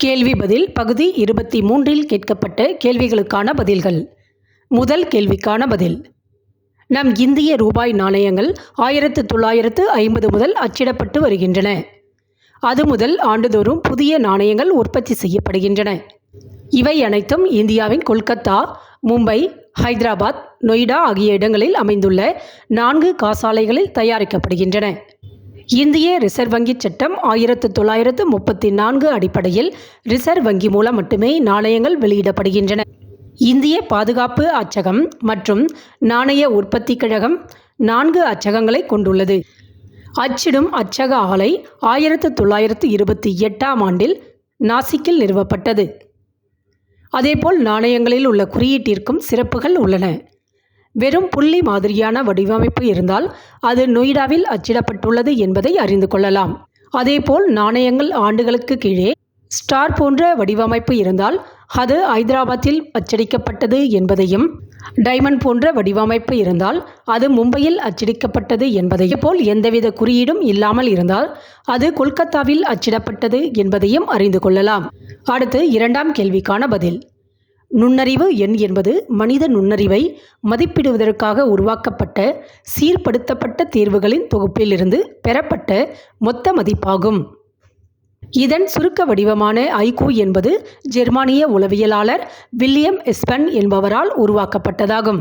கேள்வி பதில் பகுதி 23இல் கேட்கப்பட்ட கேள்விகளுக்கான பதில்கள். முதல் கேள்விக்கான பதில்: நம் இந்திய ரூபாய் நாணயங்கள் 1950 முதல் அச்சிடப்பட்டு வருகின்றன. அது முதல் ஆண்டுதோறும் புதிய நாணயங்கள் உற்பத்தி செய்யப்படுகின்றன. இவை அனைத்தும் இந்தியாவின் கொல்கத்தா, மும்பை, ஹைதராபாத், நொய்டா ஆகிய இடங்களில் அமைந்துள்ள 4 காசாலைகளில் தயாரிக்கப்படுகின்றன. இந்திய ரிசர்வ் வங்கி சட்டம் 1934 அடிப்படையில் ரிசர்வ் வங்கி மூலம் மட்டுமே நாணயங்கள் வெளியிடப்படுகின்றன. இந்திய பாதுகாப்பு அச்சகம் மற்றும் நாணய உற்பத்தி கழகம் 4 அச்சகங்களை கொண்டுள்ளது. அச்சிடும் அச்சக ஆலை 1928ஆம் ஆண்டில் நாசிக்கில் நிறுவப்பட்டது. அதேபோல் நாணயங்களில் உள்ள குறியீட்டிற்கும் சிறப்புகள் உள்ளன. வெறும் புள்ளி மாதிரியான வடிவமைப்பு இருந்தால் அது நொய்டாவில் அச்சிடப்பட்டுள்ளது என்பதை அறிந்து கொள்ளலாம். அதேபோல் நாணயங்கள் ஆண்டுகளுக்கு கீழே ஸ்டார் போன்ற வடிவமைப்பு இருந்தால் அது ஐதராபாத்தில் அச்சடிக்கப்பட்டது என்பதையும், டைமண்ட் போன்ற வடிவமைப்பு இருந்தால் அது மும்பையில் அச்சடிக்கப்பட்டது என்பதையும், போல் எந்தவித குறியீடும் இல்லாமல் இருந்தால் அது கொல்கத்தாவில் அச்சிடப்பட்டது என்பதையும் அறிந்து கொள்ளலாம். அடுத்து இரண்டாம் கேள்விக்கான பதில்: நுண்ணறிவு எண் என்பது மனித நுண்ணறிவை மதிப்பிடுவதற்காக உருவாக்கப்பட்ட சீர்படுத்தப்பட்ட தீர்வுகளின் தொகுப்பிலிருந்து பெறப்பட்ட மொத்த மதிப்பாகும். இதன் சுருக்க வடிவமான ஐக்யூ என்பது ஜெர்மானிய உளவியலாளர் வில்லியம் எஸ்பென் என்பவரால் உருவாக்கப்பட்டதாகும்.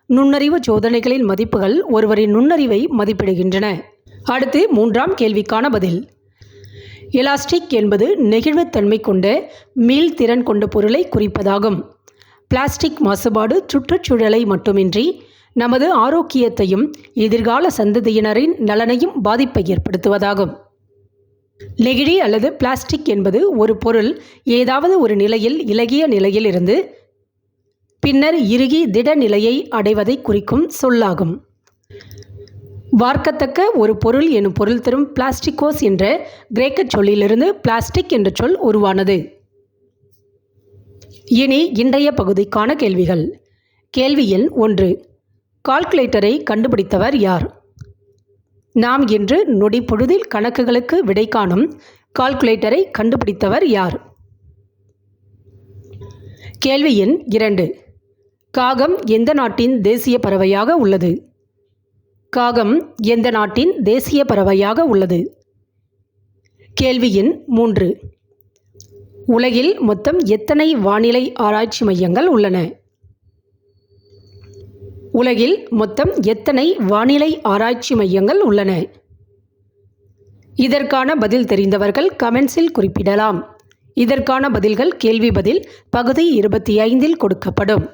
நுண்ணறிவு சோதனைகளின் மதிப்புகள் ஒருவரின் நுண்ணறிவை மதிப்பிடுகின்றன. அடுத்து மூன்றாம் கேள்விக்கான பதில்: எலாஸ்டிக் என்பது நெகிழ்வுத்தன்மை கொண்ட மீள்திறன் கொண்ட பொருளை குறிப்பதாகும். பிளாஸ்டிக் மாசுபாடு சுற்றுச்சூழலை மட்டுமின்றி நமது ஆரோக்கியத்தையும் எதிர்கால சந்ததியினரின் நலனையும் பாதிப்பை ஏற்படுத்துவதாகும். நெகிழி அல்லது பிளாஸ்டிக் என்பது ஒரு பொருள் ஏதாவது ஒரு நிலையில் இளகிய நிலையில் இருந்து பின்னர் இறுகி திட நிலையை அடைவதை குறிக்கும் சொல்லாகும். வார்க்கத்தக்க ஒரு பொருள் எனும் பொருள் தரும் பிளாஸ்டிகோஸ் என்ற கிரேக்க சொல்லிலிருந்து பிளாஸ்டிக் என்ற சொல் உருவானது. இனி இன்றைய பகுதிக்கான கேள்விகள். கேள்வி எண் 1: கால்குலேட்டரை கண்டுபிடித்தவர் யார்? நாம் இன்று நொடி பொழுதில் கணக்குகளுக்கு விடை காணும் கால்குலேட்டரை கண்டுபிடித்தவர் யார்? கேள்வி எண் 2: காகம் எந்த நாட்டின் தேசிய பறவையாக உள்ளது? காகம் எந்த நாட்டின் தேசிய பறவையாக உள்ளது? கேள்வி எண் 3: உலகில் மொத்தம் எத்தனை வானிலை ஆராய்ச்சி மையங்கள் உள்ளன? உலகில் மொத்தம் எத்தனை வானிலை ஆராய்ச்சி மையங்கள் உள்ளன? இதற்கான பதில் தெரிந்தவர்கள் கமெண்ட்ஸில் குறிப்பிடலாம். இதற்கான பதில்கள் கேள்வி பதில் பகுதி 25இல் கொடுக்கப்படும்.